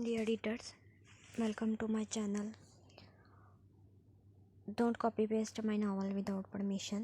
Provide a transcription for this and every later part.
Dear editors, welcome to my channel. Don't copy paste my novel without permission.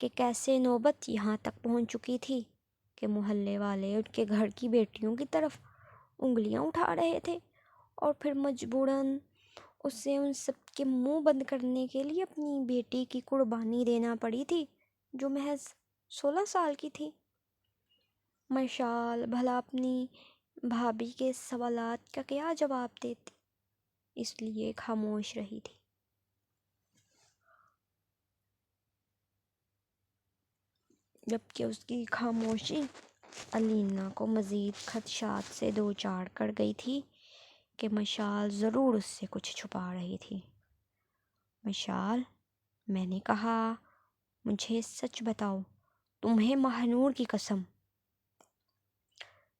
کہ کیسے نوبت یہاں تک پہنچ چکی تھی کہ محلے والے ان کے گھر کی بیٹیوں کی طرف انگلیاں اٹھا رہے تھے، اور پھر مجبوراً اسے ان سب کے منہ بند کرنے کے لیے اپنی بیٹی کی قربانی دینا پڑی تھی جو محض 16 سال کی تھی۔ مشال بھلا اپنی بھابھی کے سوالات کا کیا جواب دیتی، اس لیے خاموش رہی تھی۔ جبکہ اس کی خاموشی الینا کو مزید خدشات سے دوچار کر گئی تھی کہ مشال ضرور اس سے کچھ چھپا رہی تھی۔ مشال، میں نے کہا، مجھے سچ بتاؤ، تمہیں ماہنور کی قسم۔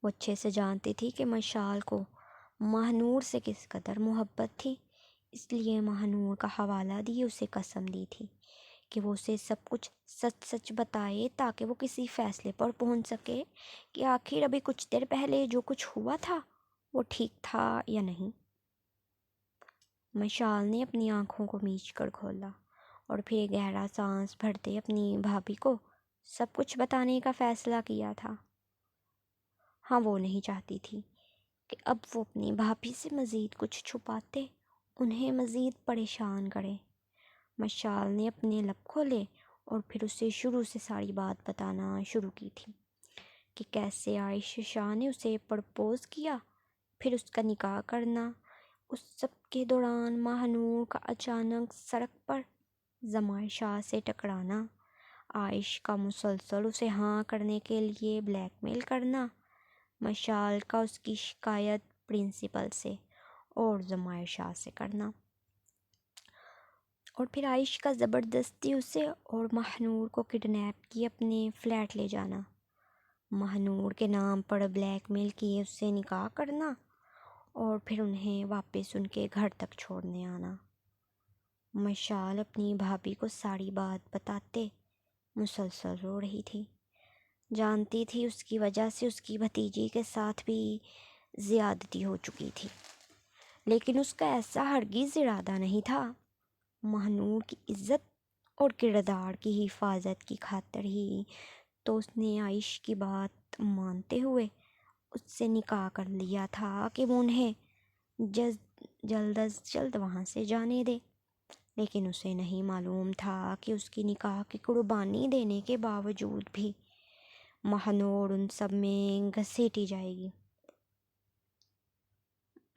وہ اچھے سے جانتی تھی کہ مشال کو ماہنور سے کس قدر محبت تھی، اس لیے ماہنور کا حوالہ دیے اسے قسم دی تھی کہ وہ اسے سب کچھ سچ سچ بتائے تاکہ وہ کسی فیصلے پر پہنچ سکے کہ آخر ابھی کچھ دیر پہلے جو کچھ ہوا تھا وہ ٹھیک تھا یا نہیں۔ مشال نے اپنی آنکھوں کو میچ کر کھولا اور پھر گہرا سانس بھرتے اپنی بھابھی کو سب کچھ بتانے کا فیصلہ کیا تھا۔ ہاں، وہ نہیں چاہتی تھی کہ اب وہ اپنی بھابھی سے مزید کچھ چھپاتے انہیں مزید پریشان کرے۔ مشال نے اپنے لب کھولے اور پھر اسے شروع سے ساری بات بتانا شروع کی تھی کہ کیسے عائشہ شاہ نے اسے پرپوز کیا، پھر اس کا نکاح کرنا، اس سب کے دوران ماہنور کا اچانک سڑک پر زمائر شاہ سے ٹکرانا، عائشہ کا مسلسل اسے ہاں کرنے کے لیے بلیک میل کرنا، مشال کا اس کی شکایت پرنسپل سے اور زمائر شاہ سے کرنا، اور پھر عائشہ کا زبردستی اسے اور ماہنور کو کڈنیپ کیے اپنے فلیٹ لے جانا، ماہنور کے نام پر بلیک میل کیے اس سے نکاح کرنا، اور پھر انہیں واپس ان کے گھر تک چھوڑنے آنا۔ مشال اپنی بھابھی کو ساری بات بتاتے مسلسل رو رہی تھی۔ جانتی تھی اس کی وجہ سے اس کی بھتیجی کے ساتھ بھی زیادتی ہو چکی تھی، لیکن اس کا ایسا ہرگز ارادہ نہیں تھا۔ ماہنور کی عزت اور کردار کی حفاظت کی خاطر ہی تو اس نے عائشہ کی بات مانتے ہوئے اس سے نکاح کر لیا تھا کہ وہ انہیں جلد از جلد وہاں سے جانے دے، لیکن اسے نہیں معلوم تھا کہ اس کی نکاح کی قربانی دینے کے باوجود بھی ماہنور ان سب میں گھسیٹی جائے گی۔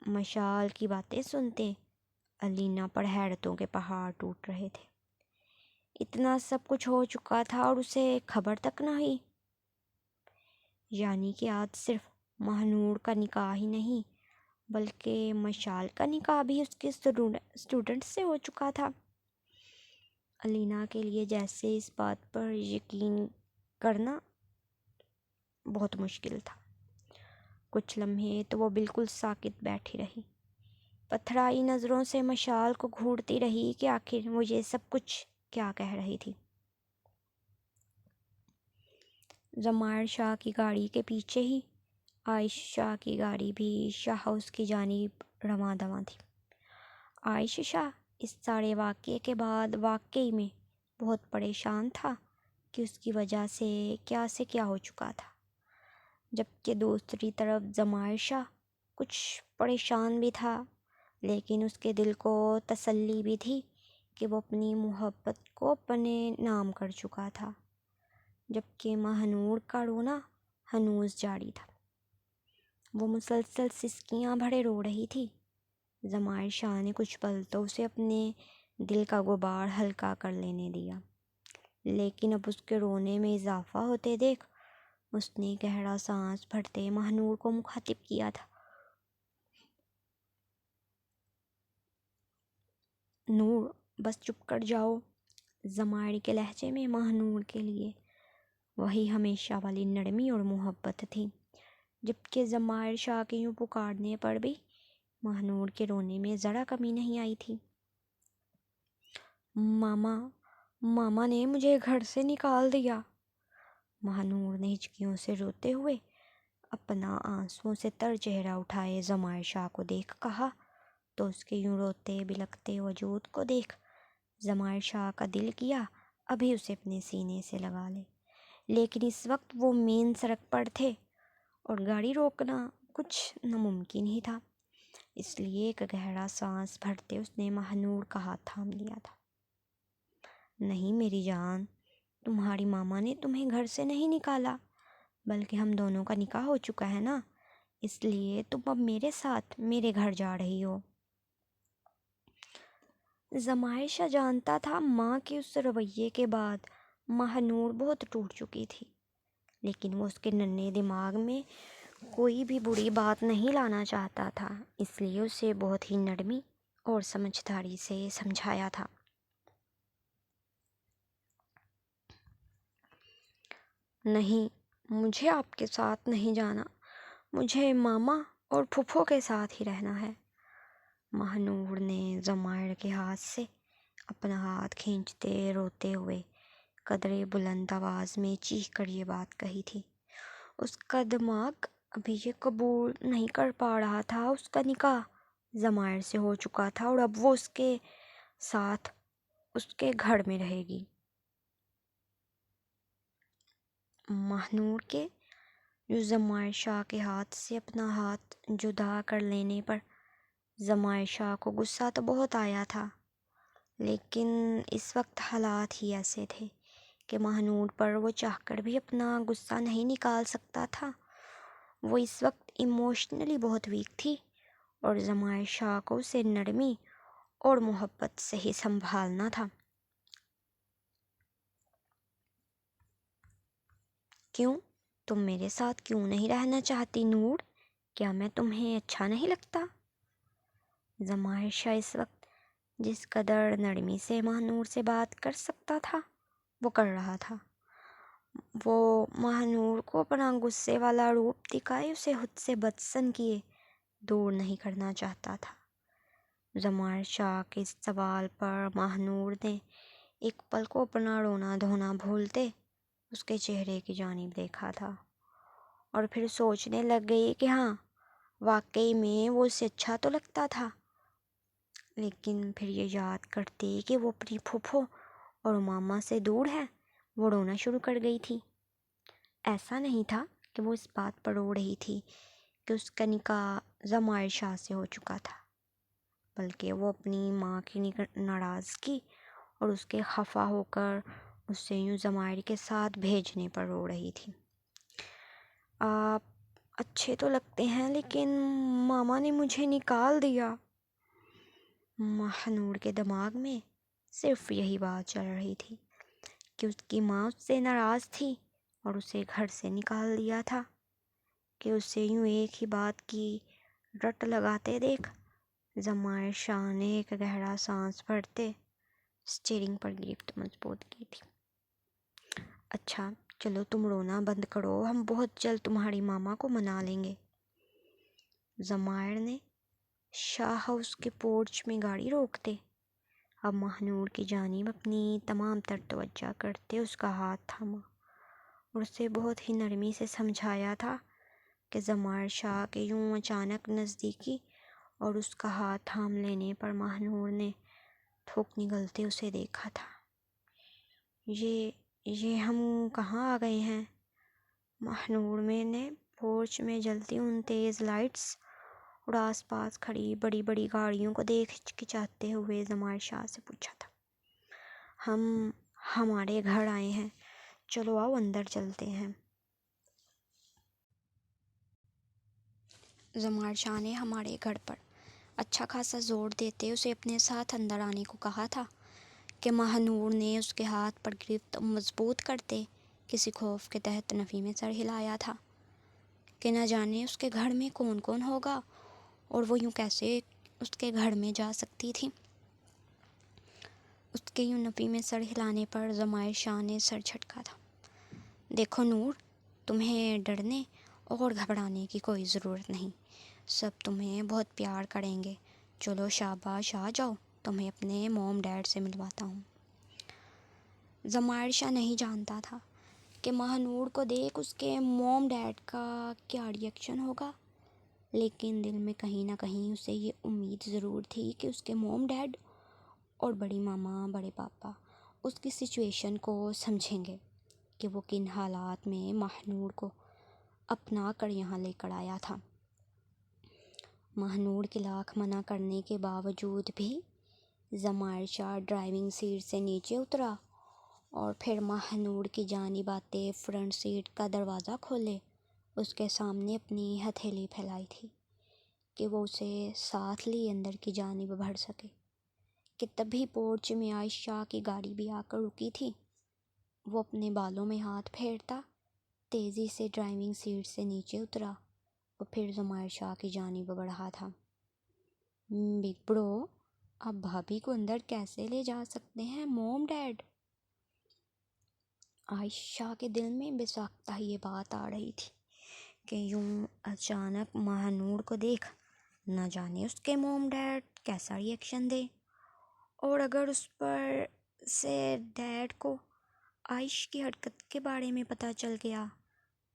مشال کی باتیں سنتے الینا پر حیرتوں کے پہاڑ ٹوٹ رہے تھے۔ اتنا سب کچھ ہو چکا تھا اور اسے خبر تک نہ ہوئی، یعنی کہ آج صرف ماہنور کا نکاح ہی نہیں بلکہ مشال کا نکاح بھی اس کے اسٹوڈنٹ سے ہو چکا تھا۔ الینا کے لیے جیسے اس بات پر یقین کرنا بہت مشکل تھا۔ کچھ لمحے تو وہ بالکل ساکت بیٹھی رہی، پتھرائی نظروں سے مشال کو گھورتی رہی کہ آخر وہ یہ سب کچھ کیا کہہ رہی تھی۔ زمائر شاہ کی گاڑی کے پیچھے ہی عائشہ شاہ کی گاڑی بھی شاہ ہاؤس کی جانب رواں دواں تھی۔ عائشہ شاہ اس سارے واقعے کے بعد واقعی میں بہت پریشان تھا کہ اس کی وجہ سے کیا ہو چکا تھا، جبکہ دوسری طرف زمائر شاہ کچھ پریشان بھی تھا، لیکن اس کے دل کو تسلی بھی تھی کہ وہ اپنی محبت کو اپنے نام کر چکا تھا، جبکہ ماہنور کا رونا ہنوز جاری تھا۔ وہ مسلسل سسکیاں بھرے رو رہی تھی۔ زمائر شاہ نے کچھ پل تو اسے اپنے دل کا غبار ہلکا کر لینے دیا، لیکن اب اس کے رونے میں اضافہ ہوتے دیکھ اس نے گہرا سانس بھرتے ماہنور کو مخاطب کیا تھا۔ نور، بس چپ کر جاؤ۔ زمائر کے لہجے میں ماہنور کے لیے وہی ہمیشہ والی نرمی اور محبت تھی، جبکہ زمائر شاہ کے یوں پکارنے پر بھی ماہنور کے رونے میں ذرا کمی نہیں آئی تھی۔ ماما نے مجھے گھر سے نکال دیا۔ ماہنور نے ہچکیوں سے روتے ہوئے اپنا آنسوؤں سے تر چہرہ اٹھائے زمائر شاہ کو دیکھ کہا، تو اس کے یوں روتے بلکتے وجود کو دیکھ زمائر شاہ کا دل کیا ابھی اسے اپنے سینے سے لگا لے، لیکن اس وقت وہ مین سڑک پر تھے اور گاڑی روکنا کچھ ناممکن ہی تھا۔ اس لیے ایک گہرا سانس بھرتے اس نے مہنور کا ہاتھ تھام لیا تھا۔ نہیں میری جان، تمہاری ماما نے تمہیں گھر سے نہیں نکالا، بلکہ ہم دونوں کا نکاح ہو چکا ہے نا، اس لیے تم اب میرے ساتھ میرے گھر جا رہی ہو۔ ضمائر شاہ جانتا تھا ماں کے اس رویے کے بعد مہنور بہت ٹوٹ چکی تھی، لیکن وہ اس کے ننھے دماغ میں کوئی بھی بری بات نہیں لانا چاہتا تھا، اس لیے اسے بہت ہی نرمی اور سمجھداری سے سمجھایا تھا۔ نہیں، مجھے آپ کے ساتھ نہیں جانا، مجھے ماما اور پھپھو کے ساتھ ہی رہنا ہے۔ مہنور نے ضمائر کے ہاتھ سے اپنا ہاتھ کھینچتے روتے ہوئے قدرے بلند آواز میں چیخ کر یہ بات کہی تھی۔ اس کا دماغ ابھی یہ قبول نہیں کر پا رہا تھا، اس کا نکاح ضمائر سے ہو چکا تھا اور اب وہ اس کے ساتھ اس کے گھر میں رہے گی۔ مہنور کے جو ضمائر شاہ کے ہاتھ سے اپنا ہاتھ جدا کر لینے پر ضمائر شاہ کو غصہ تو بہت آیا تھا، لیکن اس وقت حالات ہی ایسے تھے کہ مہنور پر وہ چاہ کر بھی اپنا غصہ نہیں نکال سکتا تھا۔ وہ اس وقت ایموشنلی بہت ویک تھی اور ضمائر شاہ کو اسے نرمی اور محبت سے ہی سنبھالنا تھا۔ کیوں؟ تم میرے ساتھ کیوں نہیں رہنا چاہتی نور؟ کیا میں تمہیں اچھا نہیں لگتا؟ ضمائر شاہ اس وقت جس قدر نرمی سے مہنور سے بات کر سکتا تھا وہ کر رہا تھا۔ وہ مہنور کو اپنا غصے والا روپ دکھائے اسے خود سے بدسن کیے دور نہیں کرنا چاہتا تھا۔ ضمائر شاہ کے اس سوال پر مہنور نے ایک پل کو اپنا رونا دھونا بھولتے اس کے چہرے کی جانب دیکھا تھا اور پھر سوچنے لگ گئی کہ ہاں واقعی میں وہ اسے اچھا تو لگتا تھا، لیکن پھر یہ یاد کرتے کہ وہ اپنی پھوپھو اور ماما سے دور ہے وہ رونا شروع کر گئی تھی۔ ایسا نہیں تھا کہ وہ اس بات پر رو رہی تھی کہ اس کا نکاح ضمائر شاہ سے ہو چکا تھا، بلکہ وہ اپنی ماں کی ناراضگی اور اس کے خفا ہو کر اسے یوں ضمائر کے ساتھ بھیجنے پر رو رہی تھی۔ آپ اچھے تو لگتے ہیں لیکن ماما نے مجھے نکال دیا۔ مہنور کے دماغ میں صرف یہی بات چل رہی تھی کہ اس کی ماں اس سے ناراض تھی اور اسے گھر سے نکال دیا تھا، کہ اسے یوں ایک ہی بات کی رٹ لگاتے دیکھ ضمائر شاہ نے ایک گہرا سانس بھرتے اسٹیئرنگ پر گرفت مضبوط کی تھی۔ اچھا چلو تم رونا بند کرو، ہم بہت جلد تمہاری ماما کو منا لیں گے۔ ضمائر نے شاہ ہاؤس کے پورچ میں گاڑی روکتے اب مہنور کی جانب اپنی تمام تر توجہ کرتے اس کا ہاتھ تھاما اور اسے بہت ہی نرمی سے سمجھایا تھا کہ ضمائر شاہ کے یوں اچانک نزدیکی اور اس کا ہاتھ تھام لینے پر مہنور نے تھوک نگلتے اسے دیکھا تھا۔ یہ ہم کہاں آ گئے ہیں؟ مہنور میں نے پورچ میں جلتی ان تیز لائٹس اور آس پاس کھڑی بڑی بڑی گاڑیوں کو دیکھ ہچکچاتے ہوئے ضمائر شاہ سے پوچھا تھا۔ ہم ہمارے گھر آئے ہیں، چلو آؤ اندر چلتے ہیں۔ ضمائر شاہ نے ہمارے گھر پر اچھا خاصا زور دیتے اسے اپنے ساتھ اندر آنے کو کہا تھا کہ مہنور نے اس کے ہاتھ پر گرفت مضبوط کرتے کسی خوف کے تحت نفی میں سر ہلایا تھا کہ نہ جانے اس کے گھر میں کون کون ہوگا اور وہ یوں کیسے اس کے گھر میں جا سکتی تھی۔ اس کے یوں نفی میں سر ہلانے پر ضمائر شاہ نے سر جھٹکا تھا۔ دیکھو نور، تمہیں ڈرنے اور گھبرانے کی کوئی ضرورت نہیں، سب تمہیں بہت پیار کریں گے، چلو شاباش آ جاؤ، تمہیں اپنے موم ڈیڈ سے ملواتا ہوں۔ ضمائر شاہ نہیں جانتا تھا کہ مہنور کو دیکھ اس کے موم ڈیڈ کا کیا ری ایکشن ہوگا، لیکن دل میں کہیں نہ کہیں اسے یہ امید ضرور تھی کہ اس کے موم ڈیڈ اور بڑی ماما، بڑے پاپا اس کی سچویشن کو سمجھیں گے کہ وہ کن حالات میں ماہنور کو اپنا کر یہاں لے کر آیا تھا۔ ماہنور کے لاکھ منع کرنے کے باوجود بھی ضمائر شاہ ڈرائیونگ سیٹ سے نیچے اترا اور پھر ماہنور کی جانب آتے فرنٹ سیٹ کا دروازہ کھولے۔ اس کے سامنے اپنی ہتھیلی پھیلائی تھی کہ وہ اسے ساتھ لی اندر کی جانب بڑھ سکے، کہ تبھی پورچ میں عائشہ کی گاڑی بھی آ کر رکی تھی۔ وہ اپنے بالوں میں ہاتھ پھیرتا تیزی سے ڈرائیونگ سیٹ سے نیچے اترا اور پھر ضمائر شاہ کی جانب بڑھا تھا۔ بگ برو، آپ بھابھی کو اندر کیسے لے جا سکتے ہیں موم ڈیڈ؟ عائشہ کے دل میں بے ساختہ یہ بات آ رہی تھی کہ یوں اچانک ماہنور کو دیکھ نہ جانے اس کے موم ڈیڈ کیسا ری ایکشن دے، اور اگر اس پر سے ڈیڈ کو عائش کی حرکت کے بارے میں پتہ چل گیا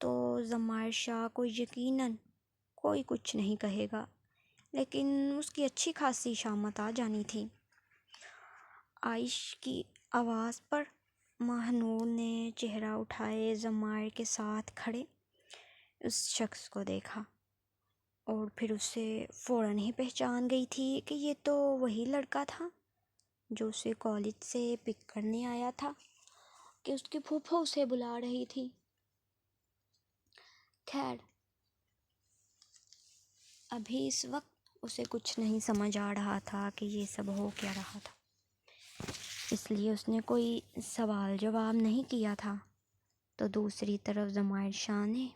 تو ضمائر شاہ کو یقیناً کوئی کچھ نہیں کہے گا، لیکن اس کی اچھی خاصی شامت آ جانی تھی۔ عائش کی آواز پر ماہنور نے چہرہ اٹھائے ضمائر کے ساتھ کھڑے اس شخص کو دیکھا اور پھر اسے فوراً ہی پہچان گئی تھی کہ یہ تو وہی لڑکا تھا جو اسے کالج سے پک کرنے آیا تھا، کہ اس کی پھوپھو اسے بلا رہی تھی۔ خیر، ابھی اس وقت اسے کچھ نہیں سمجھ آ رہا تھا کہ یہ سب ہو کیا رہا تھا، اس لیے اس نے کوئی سوال جواب نہیں کیا تھا۔ تو دوسری طرف ضمائر شاہ نے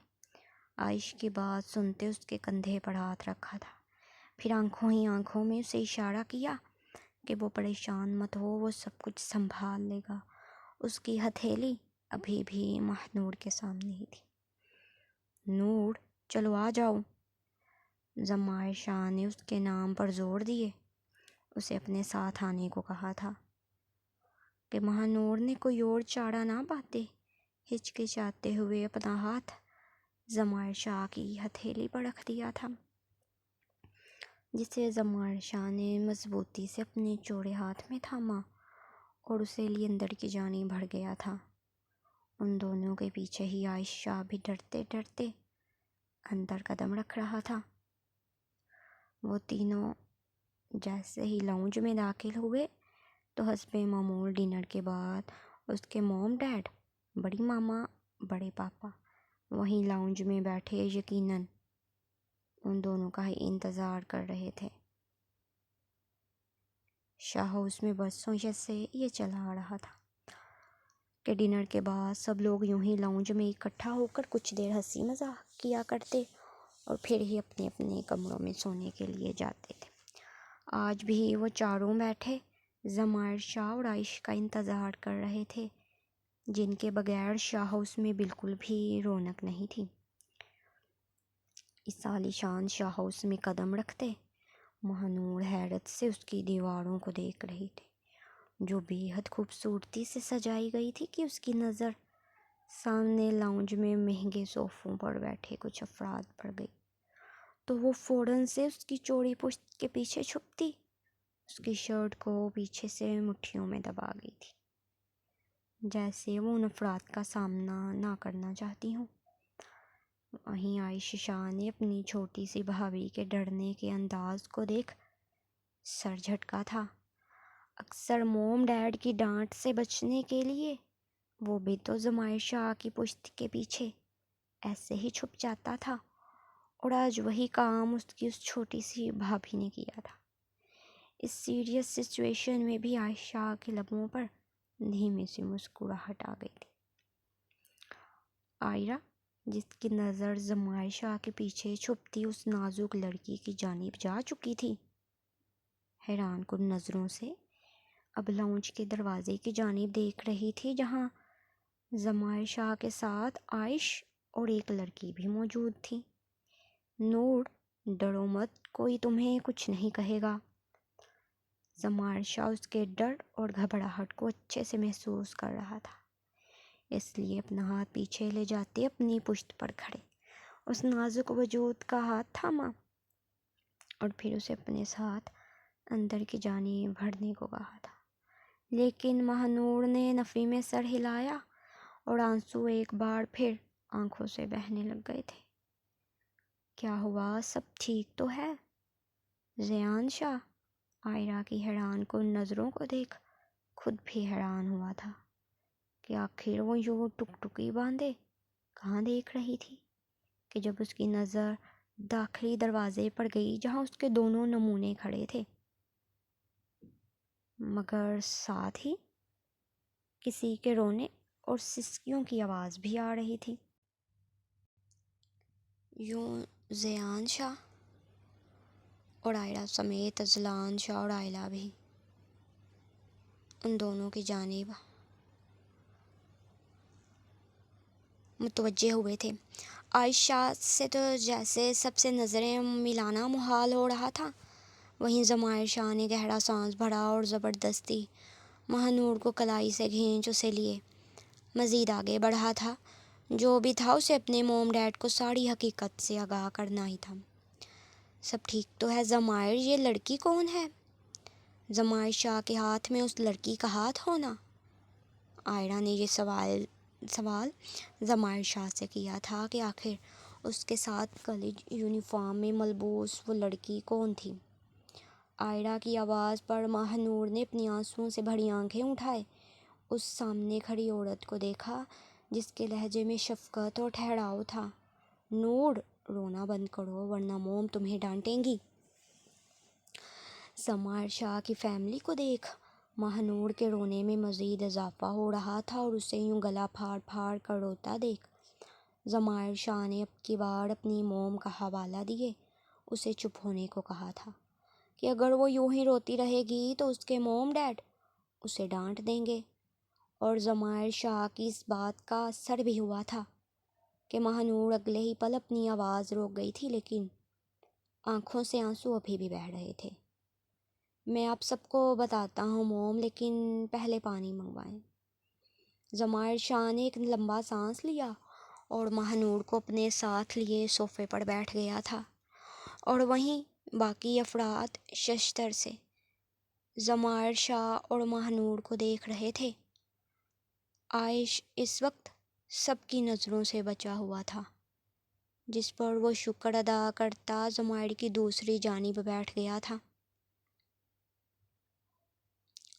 عائش کی بات سنتے اس کے کندھے پر ہاتھ رکھا تھا، پھر آنکھوں ہی آنکھوں میں اسے اشارہ کیا کہ وہ پریشان مت ہو، وہ سب کچھ سنبھال لے گا۔ اس کی ہتھیلی ابھی بھی ماہنور کے سامنے ہی تھی۔ نور، چلو آ جاؤ۔ ضمائر شاہ نے اس کے نام پر زور دیے اسے اپنے ساتھ آنے کو کہا تھا کہ ماہنور نے کوئی اور چارہ نہ پاتے ہچکچاتے ہوئے اپنا ہاتھ ضمائر شاہ کی ہتھیلی پر رکھ دیا تھا، جسے ضمائر شاہ نے مضبوطی سے اپنے چوڑے ہاتھ میں تھاما اور اسے لیے اندر کی جانب بڑھ گیا تھا۔ ان دونوں کے پیچھے ہی عائشہ بھی ڈرتے ڈرتے اندر قدم رکھ رہا تھا۔ وہ تینوں جیسے ہی لاؤنج میں داخل ہوئے تو حسب معمول ڈنر کے بعد اس کے موم ڈیڈ، بڑی ماما، بڑے پاپا وہیں لاؤنج میں بیٹھے یقیناً ان دونوں کا ہی انتظار کر رہے تھے۔ شاہ ہاؤس میں برسوں سے یہ چلا آ رہا تھا کہ ڈنر کے بعد سب لوگ یوں ہی لاؤنج میں اکٹھا ہو کر کچھ دیر ہنسی مذاق کیا کرتے اور پھر ہی اپنے اپنے کمروں میں سونے کے لیے جاتے تھے۔ آج بھی وہ چاروں بیٹھے ضمائر شاہ اور عائش کا انتظار کر رہے تھے، جن کے بغیر شاہ ہاؤس میں بالکل بھی رونق نہیں تھی۔ اس عالیشان شاہ ہاؤس میں قدم رکھتے ماہنور حیرت سے اس کی دیواروں کو دیکھ رہی تھی، جو بے حد خوبصورتی سے سجائی گئی تھی کہ اس کی نظر سامنے لاؤنج میں مہنگے صوفوں پر بیٹھے کچھ افراد پڑ گئی تو وہ فوراً سے اس کی چوڑی پشت کے پیچھے چھپتی، اس کی شرٹ کو پیچھے سے مٹھیوں میں دبا گئی تھی، جیسے وہ ان افراد کا سامنا نہ کرنا چاہتی ہوں۔ وہیں عائشہ شاہ نے اپنی چھوٹی سی بھابھی کے ڈرنے کے انداز کو دیکھ سر جھٹکا تھا۔ اکثر موم ڈیڈ کی ڈانٹ سے بچنے کے لیے وہ بھی تو ضمائر شاہ کی پشت کے پیچھے ایسے ہی چھپ جاتا تھا، اور آج وہی کام اس کی اس چھوٹی سی بھابھی نے کیا تھا۔ اس سیریس سچویشن میں بھی عائشہ کے لبوں پر دھیمی سی مسکراہٹ آ گئی تھی۔ عائرہ، جس کی نظر ضمائر شاہ کے پیچھے چھپتی اس نازک لڑکی کی جانب جا چکی تھی، حیران کن نظروں سے اب لاؤنج کے دروازے کی جانب دیکھ رہی تھی، جہاں ضمائر شاہ کے ساتھ عائش اور ایک لڑکی بھی موجود تھی۔ نور، ڈرو مت، کوئی تمہیں کچھ نہیں کہے گا۔ ضمائر شاہ اس کے ڈر اور گھبراہٹ کو اچھے سے محسوس کر رہا تھا، اس لیے اپنا ہاتھ پیچھے لے جاتے اپنی پشت پر کھڑے اس نازک وجود کا ہاتھ تھاما اور پھر اسے اپنے ساتھ اندر کی جانب بڑھنے کو کہا تھا۔ لیکن مہنور نے نفی میں سر ہلایا اور آنسو ایک بار پھر آنکھوں سے بہنے لگ گئے تھے۔ کیا ہوا، سب ٹھیک تو ہے؟ زیان شاہ عائرہ کی حیران کن نظروں کو دیکھ خود بھی حیران ہوا تھا کہ آخر وہ یوں ٹکٹکی باندھے کہاں دیکھ رہی تھی، کہ جب اس کی نظر داخلی دروازے پر گئی جہاں اس کے دونوں نمونے کھڑے تھے، مگر ساتھ ہی کسی کے رونے اور سسکیوں کی آواز بھی آ رہی تھی۔ یوں زیان شاہ اور عائرہ سمیت اذلان شاہ اور عائلہ بھی ان دونوں کی جانب متوجہ ہوئے تھے۔ عائشہ سے تو جیسے سب سے نظریں ملانا محال ہو رہا تھا، وہیں ضمائر شاہ نے گہرا سانس بھرا اور زبردستی مہنور کو کلائی سے کھینچ اسے لیے مزید آگے بڑھا تھا۔ جو بھی تھا اسے اپنے موم ڈیڈ کو ساری حقیقت سے آگاہ کرنا ہی تھا۔ سب ٹھیک تو ہے ضمائر، یہ لڑکی کون ہے؟ ضمائر شاہ کے ہاتھ میں اس لڑکی کا ہاتھ ہونا؟ عائرہ نے یہ سوال ضمائر شاہ سے کیا تھا کہ آخر اس کے ساتھ کالج یونیفارم میں ملبوس وہ لڑکی کون تھی۔ عائرہ کی آواز پر مہنور نے اپنی آنسوؤں سے بھری آنکھیں اٹھائے اس سامنے کھڑی عورت کو دیکھا جس کے لہجے میں شفقت اور ٹھہراؤ تھا۔ نور، رونا بند کرو ورنہ موم تمہیں ڈانٹیں گی۔ ضمائر شاہ کی فیملی کو دیکھ مہنور کے رونے میں مزید اضافہ ہو رہا تھا اور اسے یوں گلا پھاڑ پھاڑ کر روتا دیکھ ضمائر شاہ نے اب کی بار اپنی موم کا حوالہ دیے اسے چپ ہونے کو کہا تھا کہ اگر وہ یوں ہی روتی رہے گی تو اس کے موم ڈیڈ اسے ڈانٹ دیں گے۔ اور ضمائر شاہ کی اس بات کا اثر بھی ہوا تھا کہ مہنور اگلے ہی پل اپنی آواز روک گئی تھی، لیکن آنکھوں سے آنسو ابھی بھی بہہ رہے تھے۔ میں آپ سب کو بتاتا ہوں موم، لیکن پہلے پانی منگوائیں۔ ضمائر شاہ نے ایک لمبا سانس لیا اور مہنور کو اپنے ساتھ لیے صوفے پر بیٹھ گیا تھا، اور وہیں باقی افراد ششدر سے ضمائر شاہ اور مہنور کو دیکھ رہے تھے۔ عائش اس وقت سب کی نظروں سے بچا ہوا تھا، جس پر وہ شکر ادا کرتا ضمائر کی دوسری جانب بیٹھ گیا تھا۔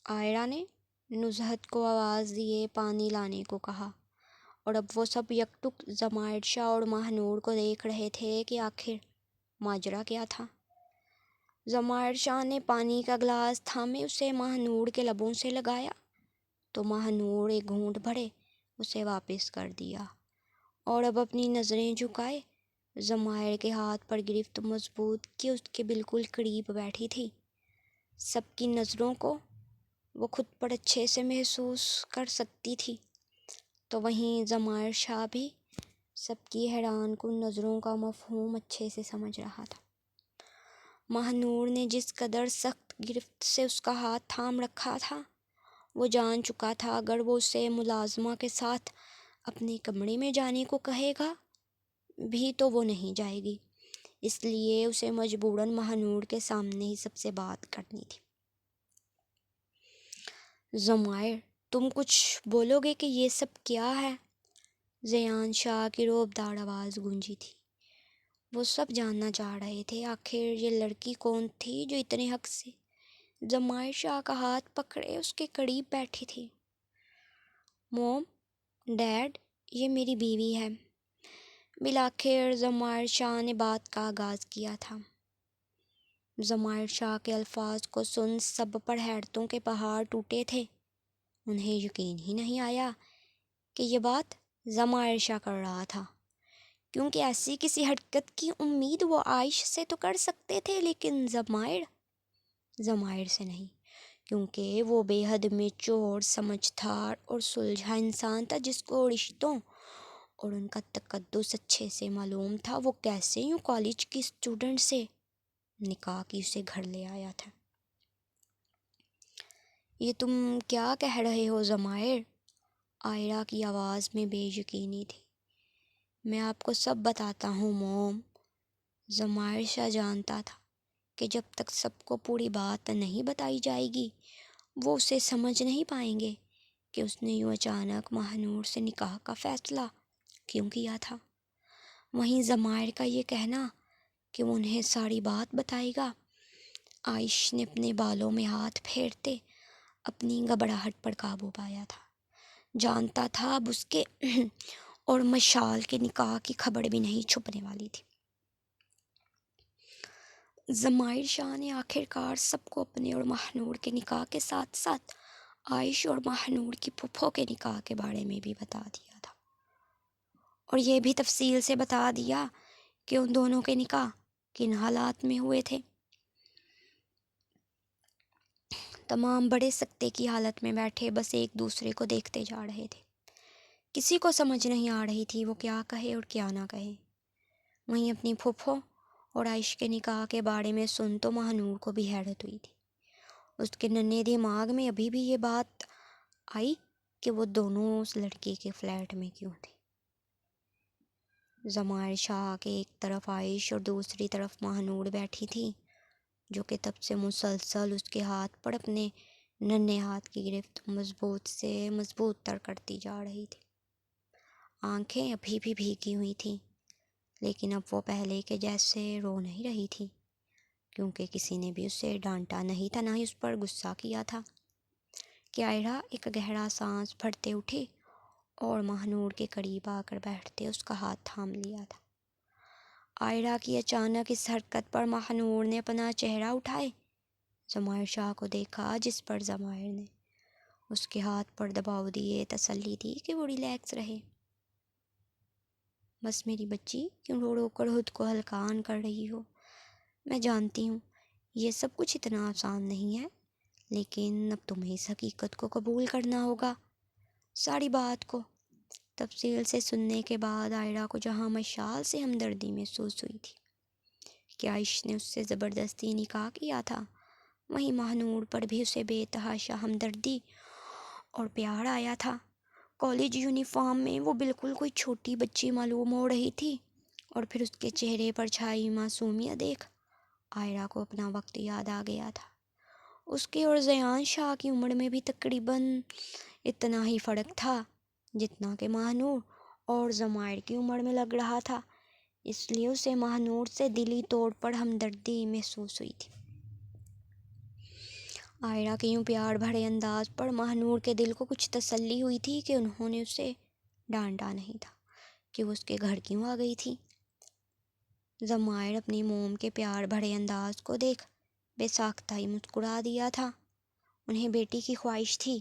عائرہ نے نزہت کو آواز دیے پانی لانے کو کہا، اور اب وہ سب یکٹک ضمائر شاہ اور مہنور کو دیکھ رہے تھے کہ آخر ماجرا کیا تھا۔ ضمائر شاہ نے پانی کا گلاس تھامے اسے مہنور کے لبوں سے لگایا تو مہنور ایک گھونٹ بھرے اسے واپس کر دیا، اور اب اپنی نظریں جھکائے ضمائر کے ہاتھ پر گرفت مضبوط کہ اس کے بالکل قریب بیٹھی تھی۔ سب کی نظروں کو وہ خود پر اچھے سے محسوس کر سکتی تھی، تو وہیں ضمائر شاہ بھی سب کی حیران کن نظروں کا مفہوم اچھے سے سمجھ رہا تھا۔ مہنور نے جس قدر سخت گرفت سے اس کا ہاتھ تھام رکھا تھا، وہ جان چکا تھا اگر وہ اسے ملازمہ کے ساتھ اپنے کمرے میں جانے کو کہے گا بھی تو وہ نہیں جائے گی، اس لیے اسے مجبوراً مہنور کے سامنے ہی سب سے بات کرنی تھی۔ ضمائر، تم کچھ بولو گے کہ یہ سب کیا ہے؟ زیان شاہ کی روبدار آواز گونجی تھی۔ وہ سب جاننا چاہ رہے تھے آخر یہ لڑکی کون تھی جو اتنے حق سے ضمائر شاہ کا ہاتھ پکڑے اس کے قریب بیٹھی تھی۔ موم ڈیڈ، یہ میری بیوی ہے، بالآخر ضمائر شاہ نے بات کا آغاز کیا تھا۔ ضمائر شاہ کے الفاظ کو سن سب پر حیرتوں کے پہاڑ ٹوٹے تھے۔ انہیں یقین ہی نہیں آیا کہ یہ بات ضمائر شاہ کر رہا تھا، کیونکہ ایسی کسی حرکت کی امید وہ عائش سے تو کر سکتے تھے، لیکن ضمائر سے نہیں، کیونکہ وہ بے حد میچور، سمجھدار اور سلجھا انسان تھا جس کو رشتوں اور ان کا تقدس اچھے سے معلوم تھا۔ وہ کیسے یوں کالج کی اسٹوڈنٹ سے نکاح کی اسے گھر لے آیا تھا۔ یہ تم کیا کہہ رہے ہو ضمائر؟ عائرہ کی آواز میں بے یقینی تھی۔ میں آپ کو سب بتاتا ہوں موم۔ ضمائر شاہ جانتا تھا کہ جب تک سب کو پوری بات نہیں بتائی جائے گی وہ اسے سمجھ نہیں پائیں گے کہ اس نے یوں اچانک ماہنور سے نکاح کا فیصلہ کیوں کیا تھا۔ وہیں ضمائر کا یہ کہنا کہ وہ انہیں ساری بات بتائے گا، عائش نے اپنے بالوں میں ہاتھ پھیرتے اپنی گھبراہٹ پر قابو پایا تھا۔ جانتا تھا اب اس کے اور مشال کے نکاح کی خبر بھی نہیں چھپنے والی تھی۔ ضمائر شاہ نے آخر کار سب کو اپنے اور ماہنور کے نکاح کے ساتھ ساتھ عائش اور ماہنور کی پھپھو کے نکاح کے بارے میں بھی بتا دیا تھا، اور یہ بھی تفصیل سے بتا دیا کہ ان دونوں کے نکاح کن حالات میں ہوئے تھے۔ تمام بڑے سکتے کی حالت میں بیٹھے بس ایک دوسرے کو دیکھتے جا رہے تھے۔ کسی کو سمجھ نہیں آ رہی تھی وہ کیا کہے اور کیا نہ کہے۔ وہیں اپنی پھپھو اور عائش کے نکاح کے بارے میں سن تو ماہنور کو بھی حیرت ہوئی تھی۔ اس کے ننھے دماغ میں ابھی بھی یہ بات آئی کہ وہ دونوں اس لڑکی کے فلیٹ میں کیوں تھے۔ ضمائر شاہ کے ایک طرف عائش اور دوسری طرف ماہنور بیٹھی تھی، جو کہ تب سے مسلسل اس کے ہاتھ پر اپنے ننھے ہاتھ کی گرفت مضبوط سے مضبوط تر کرتی جا رہی تھی۔ آنکھیں ابھی بھی بھیگی ہوئی تھیں، لیکن اب وہ پہلے کے جیسے رو نہیں رہی تھی، کیونکہ کسی نے بھی اسے ڈانٹا نہیں تھا، نہ ہی اس پر غصہ کیا تھا کہ عائرہ ایک گہرا سانس بھرتے اٹھی اور ماہنور کے قریب آ کر بیٹھتے اس کا ہاتھ تھام لیا تھا۔ عائرہ کی اچانک اس حرکت پر ماہنور نے اپنا چہرہ اٹھائے ضمائر شاہ کو دیکھا، جس پر ضمائر نے اس کے ہاتھ پر دباؤ دیے تسلی دی کہ وہ ریلیکس رہے۔ بس میری بچی، کیوں رو رو کر خود کو ہلکان کر رہی ہو؟ میں جانتی ہوں یہ سب کچھ اتنا آسان نہیں ہے، لیکن اب تمہیں اس حقیقت کو قبول کرنا ہوگا۔ ساری بات کو تفصیل سے سننے کے بعد عائرہ کو جہاں مشال سے ہمدردی محسوس ہوئی تھی کہ عائش نے اس سے زبردستی نکاح کیا تھا، وہیں ماہنور پر بھی اسے بے تحاشا ہمدردی اور پیار آیا تھا۔ کالج یونیفارم میں وہ بالکل کوئی چھوٹی بچی معلوم ہو رہی تھی، اور پھر اس کے چہرے پر چھائی معصومیت دیکھ عائرہ کو اپنا وقت یاد آ گیا تھا۔ اس کے اور زیان شاہ کی عمر میں بھی تقریباً اتنا ہی فرق تھا جتنا کہ ماہنور اور ضمائر کی عمر میں لگ رہا تھا، اس لیے اسے ماہنور سے دلی طور پر ہمدردی محسوس ہوئی تھی۔ عائرہ کے یوں پیار بھرے انداز پر ماہنور کے دل کو کچھ تسلی ہوئی تھی کہ انہوں نے اسے ڈانٹا نہیں تھا کہ وہ اس کے گھر کیوں آ گئی تھی۔ ضمائر اپنی موم کے پیار بھرے انداز کو دیکھ بے ساختہ ہی مسکرا دیا تھا۔ انہیں بیٹی کی خواہش تھی۔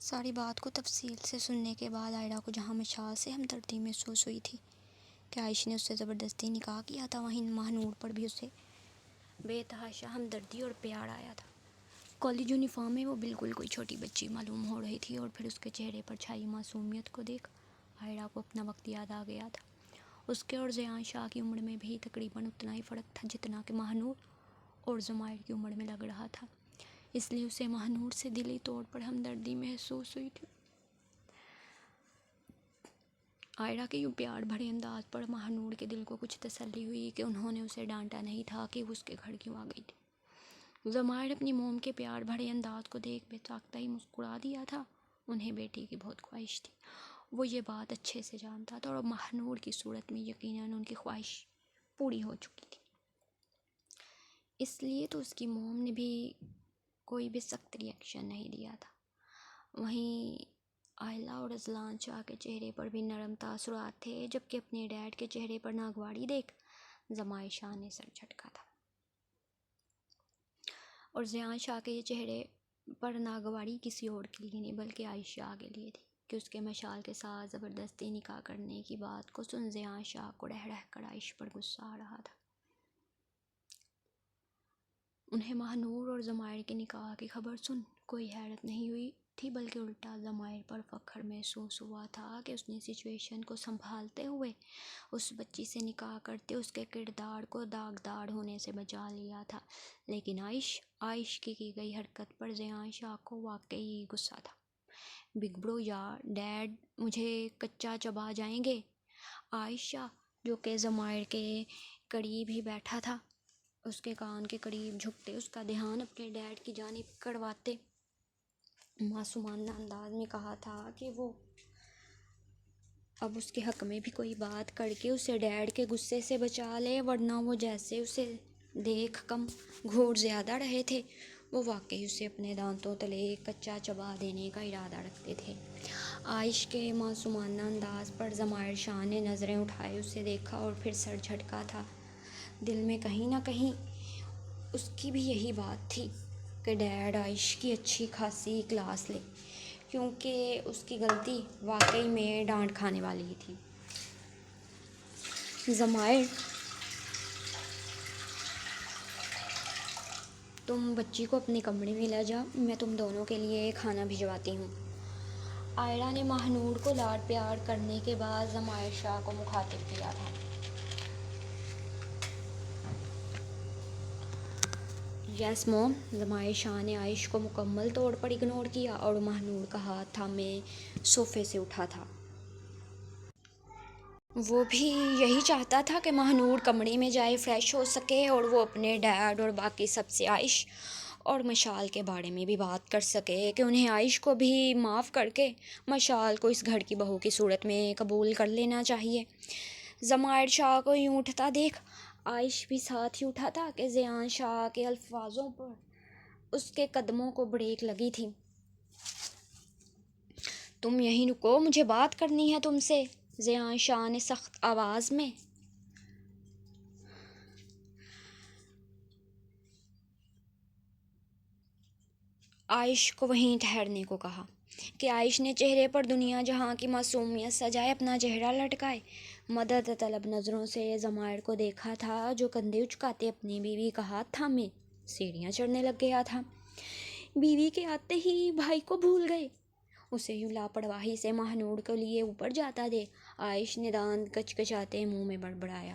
ساری بات کو تفصیل سے سننے کے بعد عائرہ کو جہاں مشال سے ہمدردی محسوس ہوئی تھی کہ عائش نے اس سے زبردستی نکاح کیا تھا، وہیں ماہنور پر بھی اسے بے تحاشا ہمدردی اور پیار آیا تھا۔ کالج یونیفارم میں وہ بالکل کوئی چھوٹی بچی معلوم ہو رہی تھی، اور پھر اس کے چہرے پر چھائی معصومیت کو دیکھ عائرہ کو اپنا وقت یاد آ گیا تھا۔ اس کے اور زیان شاہ کی عمر میں بھی تقریباً اتنا ہی فرق تھا جتنا کہ ماہنور اور ضمائر کی عمر میں لگ رہا تھا، اس لیے اسے ماہنور سے دلی طور پر ہمدردی محسوس ہوئی تھی۔ عائرہ کے یوں پیار بھرے انداز پر ماہنور کے دل کو کچھ تسلی ہوئی کہ انہوں نے اسے ڈانٹا نہیں تھا کہ وہ اس کے گھر کیوں آ گئی تھی۔ ضمائر اپنی موم کے پیار بھرے انداز کو دیکھ بے ساختہ ہی مسکرا دیا تھا۔ انہیں بیٹی کی بہت خواہش تھی، وہ یہ بات اچھے سے جانتا تھا، اور ماہنور کی صورت میں یقیناً ان کی خواہش پوری ہو چکی تھی۔ اس لیے تو اس کی موم نے بھی کوئی بھی سخت ری ایکشن نہیں دیا تھا۔ وہیں آئلہ اور ازلان شاہ کے چہرے پر بھی نرم تاثرات تھے، جبکہ اپنے ڈیڈ کے چہرے پر ناگواری دیکھ ضمائر شاہ نے سر جھٹکا تھا، اور زیان شاہ کے یہ چہرے پر ناگواری کسی اور کے لیے نہیں بلکہ عائش شاہ کے لیے تھی کہ اس کے مشال کے ساتھ زبردستی نکاح کرنے کی بات کو سن زیان شاہ کو رہ رہ کر عائش پر غصہ آ رہا تھا۔ انہیں ماہنور اور ضمائر کے نکاح کی خبر سن کوئی حیرت نہیں ہوئی تھی بلکہ الٹا ضمائر پر فخر محسوس ہوا تھا کہ اس نے سچویشن کو سنبھالتے ہوئے اس بچی سے نکاح کرتے اس کے کردار کو داغدار ہونے سے بچا لیا تھا۔ لیکن عائش کی گئی حرکت پر زیان شاہ کو واقعی غصہ تھا۔ بگ برو یا ڈیڈ مجھے کچا چبا جائیں گے۔ عائشہ جو کہ ضمائر کے قریب ہی بیٹھا تھا اس کے کان کے قریب جھکتے اس کا دھیان اپنے ڈیڈ کی جانب کرواتے معصومانہ انداز میں کہا تھا کہ وہ اب اس کے حق میں بھی کوئی بات کر کے اسے ڈیڈ کے غصے سے بچا لے، ورنہ وہ جیسے اسے دیکھ کم گھوٹ زیادہ رہے تھے وہ واقعی اسے اپنے دانتوں تلے کچا چبا دینے کا ارادہ رکھتے تھے۔ عائش کے معصومانہ انداز پر ضمائر شاہ نے نظریں اٹھائے اسے دیکھا اور پھر سر جھٹکا تھا۔ دل میں کہیں نہ کہیں اس کی بھی یہی بات تھی کہ ڈیڈ عائش کی اچھی خاصی کلاس لے، کیونکہ اس کی غلطی واقعی میں ڈانٹ کھانے والی ہی تھی۔ ضمائر تم بچی کو اپنے کمرے میں لے جا، میں تم دونوں کے لیے کھانا بھجواتی ہوں۔ عائرہ نے ماہنور کو لاڈ پیار کرنے کے بعد ضمائر شاہ کو مخاطب کیا تھا۔ یس موم۔ ضمائر شاہ نے عائش کو مکمل طور پر اگنور کیا اور ماہنور کا ہاتھ تھامے صوفے سے اٹھا تھا۔ وہ بھی یہی چاہتا تھا کہ ماہنور کمرے میں جائے فریش ہو سکے اور وہ اپنے ڈیڈ اور باقی سب سے عائش اور مشال کے بارے میں بھی بات کر سکے کہ انہیں عائش کو بھی معاف کر کے مشال کو اس گھر کی بہو کی صورت میں قبول کر لینا چاہیے۔ ضمائر شاہ کو یوں اٹھتا دیکھ عائش بھی ساتھ ہی اٹھا تھا کہ زیان شاہ کے الفاظوں پر اس کے قدموں کو بریک لگی تھی۔ تم یہیں رکو، مجھے بات کرنی ہے تم سے، زیان شاہ نے سخت آواز میں عائش کو وہیں ٹھہرنے کو کہا کہ عائش نے چہرے پر دنیا جہاں کی معصومیت سجائے اپنا چہرہ لٹکائے مدد طلب نظروں سے ضمائر کو دیکھا تھا جو کندھے اچکاتے اپنی بیوی کا ہاتھ تھامے سیڑھیاں چڑھنے لگ گیا تھا۔ بیوی کے آتے ہی بھائی کو بھول گئے، اسے یوں لاپرواہی سے ماہنور کو لیے اوپر جاتا دیکھ عائش نے دانت کچکچاتے منہ میں بڑبڑایا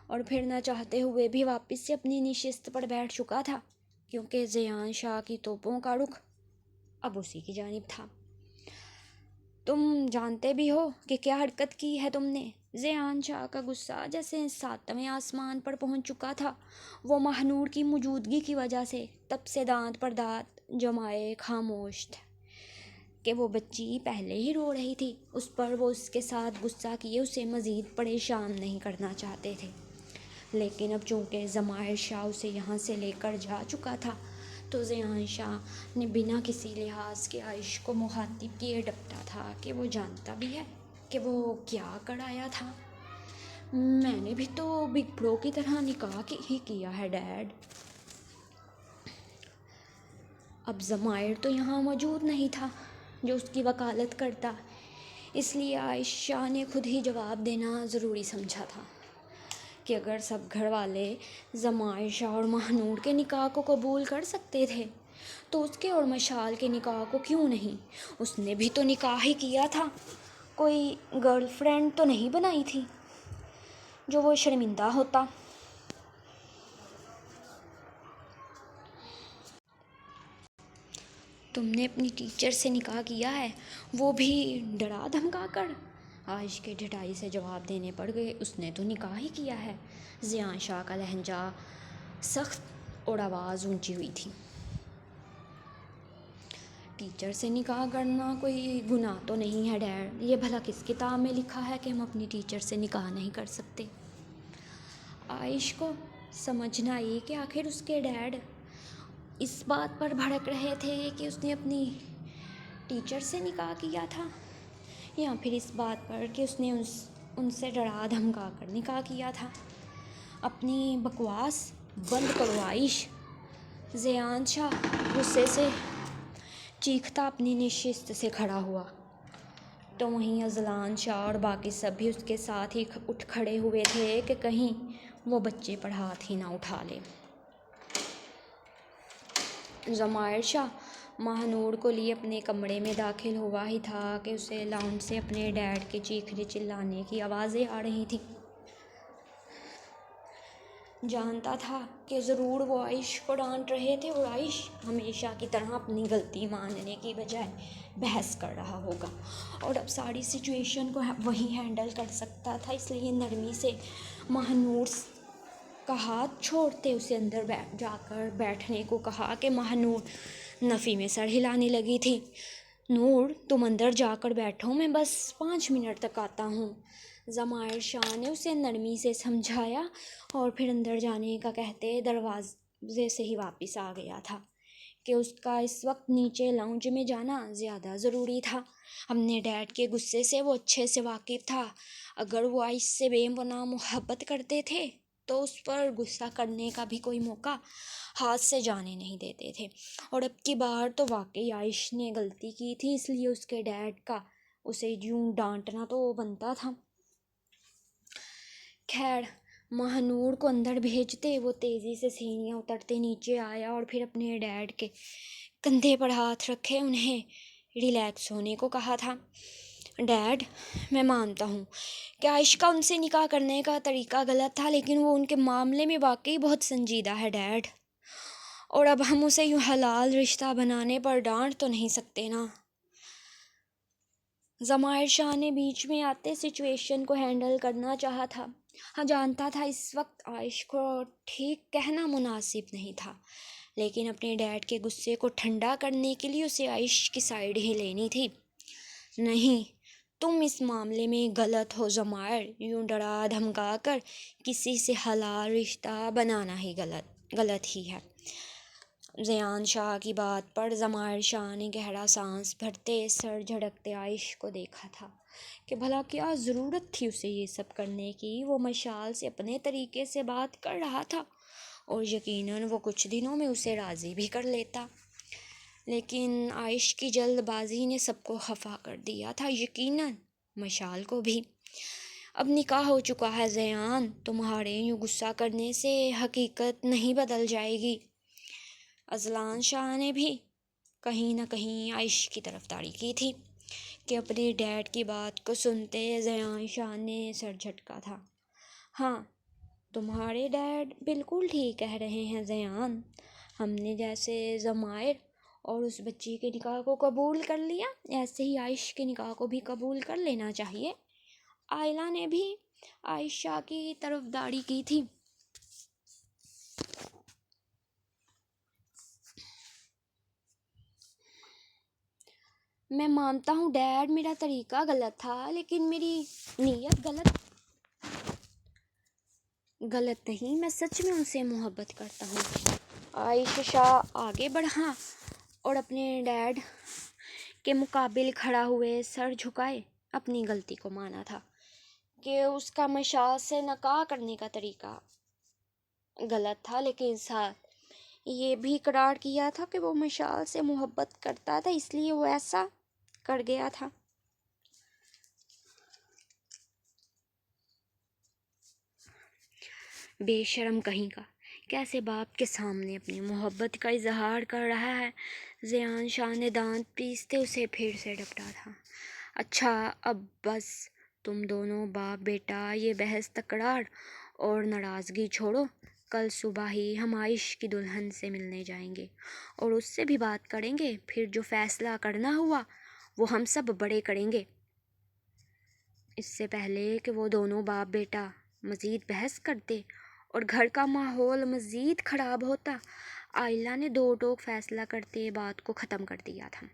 اور پھر نہ چاہتے ہوئے بھی واپس سے اپنی نشست پر بیٹھ چکا تھا، کیونکہ زیان شاہ کی توپوں کا رخ اب اسی کی جانب تھا۔ تم جانتے بھی ہو کہ کیا حرکت کی ہے تم نے؟ زیان شاہ کا غصہ جیسے ساتویں آسمان پر پہنچ چکا تھا۔ وہ ماہنور کی موجودگی کی وجہ سے تب سے دانت پر دانت جمائے خاموش تھے کہ وہ بچی پہلے ہی رو رہی تھی، اس پر وہ اس کے ساتھ غصہ کیے اسے مزید پریشان نہیں کرنا چاہتے تھے۔ لیکن اب چونکہ ضمائر شاہ اسے یہاں سے لے کر جا چکا تھا تو زیان شاہ نے بنا کسی لحاظ کے عائش کو مخاطب کیے ڈپٹا تھا کہ وہ جانتا بھی ہے کہ وہ کیا کر آیا تھا۔ میں نے بھی تو بگ برو کی طرح نکاح ہی کیا ہے ڈیڈ۔ اب ضمائر تو یہاں موجود نہیں تھا جو اس کی وکالت کرتا، اس لیے عائشہ نے خود ہی جواب دینا ضروری سمجھا تھا کہ اگر سب گھر والے ضمائر شاہ اور ماہنور کے نکاح کو قبول کر سکتے تھے تو اس کے اور مشال کے نکاح کو کیوں نہیں؟ اس نے بھی تو نکاح ہی کیا تھا، کوئی گرل فرینڈ تو نہیں بنائی تھی جو وہ شرمندہ ہوتا۔ تم نے اپنی ٹیچر سے نکاح کیا ہے، وہ بھی ڈرا دھمکا کر؟ عائش کے ڈھٹائی سے جواب دینے پڑ گئے۔ اس نے تو نکاح ہی کیا ہے۔ زیان شاہ کا لہجہ سخت اور آواز اونچی ہوئی تھی۔ ٹیچر سے نکاح کرنا کوئی گناہ تو نہیں ہے ڈیڈ، یہ بھلا کس کتاب میں لکھا ہے کہ ہم اپنی ٹیچر سے نکاح نہیں کر سکتے؟ عائش کو سمجھ نہ آئی کہ آخر اس کے ڈیڈ اس بات پر بھڑک رہے تھے کہ اس نے اپنی ٹیچر سے نکاح کیا تھا یا پھر اس بات پر کہ اس نے ان سے ڈرا دھمکا کر نکاح کیا تھا۔ اپنی بکواس بند کرو عائش، زیان شاہ غصے سے چیختا اپنی نشست سے کھڑا ہوا تو وہیں اذلان شاہ اور باقی سب بھی اس کے ساتھ ہی اٹھ کھڑے ہوئے تھے کہ کہیں وہ بچے پر ہاتھ ہی نہ اٹھا لے۔ ضمائر شاہ ماہنور کو لیے اپنے کمرے میں داخل ہوا ہی تھا کہ اسے لاؤنج سے اپنے ڈیڈ کے چیخنے چلانے کی آوازیں آ رہی تھیں۔ جانتا تھا کہ ضرور وہ عائش کو ڈانٹ رہے تھے اور عائش ہمیشہ کی طرح اپنی غلطی ماننے کی بجائے بحث کر رہا ہوگا، اور اب ساری سچویشن کو وہی ہینڈل کر سکتا تھا، اس لیے نرمی سے ماہنور کا ہاتھ چھوڑتے اسے اندر جا کر بیٹھنے کو کہا کہ ماہنور نفی میں سر ہلانے لگی تھی۔ نور، تم اندر جا کر بیٹھو، میں بس 5 منٹ تک آتا ہوں۔ ضمائر شاہ نے اسے نرمی سے سمجھایا اور پھر اندر جانے کا کہتے دروازے سے ہی واپس آ گیا تھا کہ اس کا اس وقت نیچے لاؤنج میں جانا زیادہ ضروری تھا۔ اپنے ڈیڈ کے غصے سے وہ اچھے سے واقف تھا۔ اگر وہ عائش سے بے پناہ محبت کرتے تھے تو اس پر غصہ کرنے کا بھی کوئی موقع ہاتھ سے جانے نہیں دیتے تھے، اور اب کی بار تو واقعی عائش نے غلطی کی تھی، اس لیے اس کے ڈیڈ کا اسے یوں ڈانٹنا تو بنتا تھا۔ خیر، ماہنور کو اندر بھیجتے وہ تیزی سے سیڑھیاں اترتے نیچے آیا اور پھر اپنے ڈیڈ کے کندھے پر ہاتھ رکھے انہیں ریلیکس ہونے کو کہا تھا۔ ڈیڈ، میں مانتا ہوں کہ عائش کا ان سے نکاح کرنے کا طریقہ غلط تھا، لیکن وہ ان کے معاملے میں واقعی بہت سنجیدہ ہے ڈیڈ، اور اب ہم اسے یوں حلال رشتہ بنانے پر ڈانٹ تو نہیں سکتے نا۔ ضمائر شاہ نے بیچ میں آتے سچویشن کو ہینڈل کرنا چاہا تھا۔ ہاں، جانتا تھا اس وقت عائش کو ٹھیک کہنا مناسب نہیں تھا، لیکن اپنے ڈیڈ کے غصے کو ٹھنڈا کرنے کے لیے اسے عائش کی سائیڈ ہی لینی تھی۔ نہیں، تم اس معاملے میں غلط ہو ضمائر، یوں ڈرا دھمکا کر کسی سے حلال رشتہ بنانا ہی غلط ہی ہے۔ زیان شاہ کی بات پر ضمائر شاہ نے گہرا سانس بھرتے سر جھٹکتے عائش کو دیکھا تھا کہ بھلا کیا ضرورت تھی اسے یہ سب کرنے کی۔ وہ مشال سے اپنے طریقے سے بات کر رہا تھا اور یقیناً وہ کچھ دنوں میں اسے راضی بھی کر لیتا، لیکن عائش کی جلد بازی نے سب کو خفا کر دیا تھا، یقیناً مشال کو بھی۔ اب نکاح ہو چکا ہے زیان، تمہارے یوں غصہ کرنے سے حقیقت نہیں بدل جائے گی۔ اذلان شاہ نے بھی کہیں نہ کہیں عائش کی طرفداری کی تھی کہ اپنے ڈیڈ کی بات کو سنتے زیان شاہ نے سر جھٹکا تھا۔ ہاں، تمہارے ڈیڈ بالکل ٹھیک کہہ رہے ہیں زیان، ہم نے جیسے ضمائر اور اس بچی کے نکاح کو قبول کر لیا، ایسے ہی عائش کے نکاح کو بھی قبول کر لینا چاہیے۔ عائلہ نے بھی عائشہ کی طرفداری کی تھی۔ میں مانتا ہوں ڈیڈ، میرا طریقہ غلط تھا، لیکن میری نیت غلط نہیں، میں سچ میں ان سے محبت کرتا ہوں۔ عائش شاہ آگے بڑھا اور اپنے ڈیڈ کے مقابل کھڑا ہوئے سر جھکائے اپنی غلطی کو مانا تھا کہ اس کا مشال سے نکاح کرنے کا طریقہ غلط تھا، لیکن ساتھ یہ بھی اقرار کیا تھا کہ وہ مشال سے محبت کرتا تھا، اس لیے وہ ایسا کر گیا تھا۔ بے شرم کہیں کا، کیسے باپ کے سامنے اپنی محبت کا اظہار کر رہا ہے۔ زیان شاہ نے دانت پیستے اسے پھر سے ڈپٹا تھا۔ اچھا، اب بس تم دونوں باپ بیٹا یہ بحث تکرار اور ناراضگی چھوڑو، کل صبح ہی ہم عائش کی دلہن سے ملنے جائیں گے اور اس سے بھی بات کریں گے، پھر جو فیصلہ کرنا ہوا وہ ہم سب بڑے کریں گے۔ اس سے پہلے کہ وہ دونوں باپ بیٹا مزید بحث کرتے اور گھر کا ماحول مزید خراب ہوتا، عائلہ نے دو ٹوک فیصلہ کرتے بات کو ختم کر دیا تھا،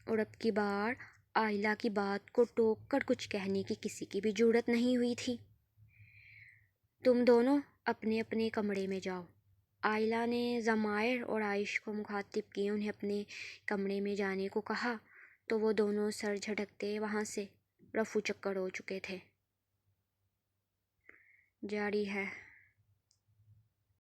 اور اب کی بار عائلہ کی بات کو ٹوک کر کچھ کہنے کی کسی کی بھی جرأت نہیں ہوئی تھی۔ تم دونوں اپنے اپنے کمرے میں جاؤ، عائلہ نے ضمائر اور عائش کو مخاطب کیے انہیں اپنے کمرے میں جانے کو کہا تو وہ دونوں سر جھٹکتے وہاں سے رفو چکر ہو چکے تھے۔ جاری ہے۔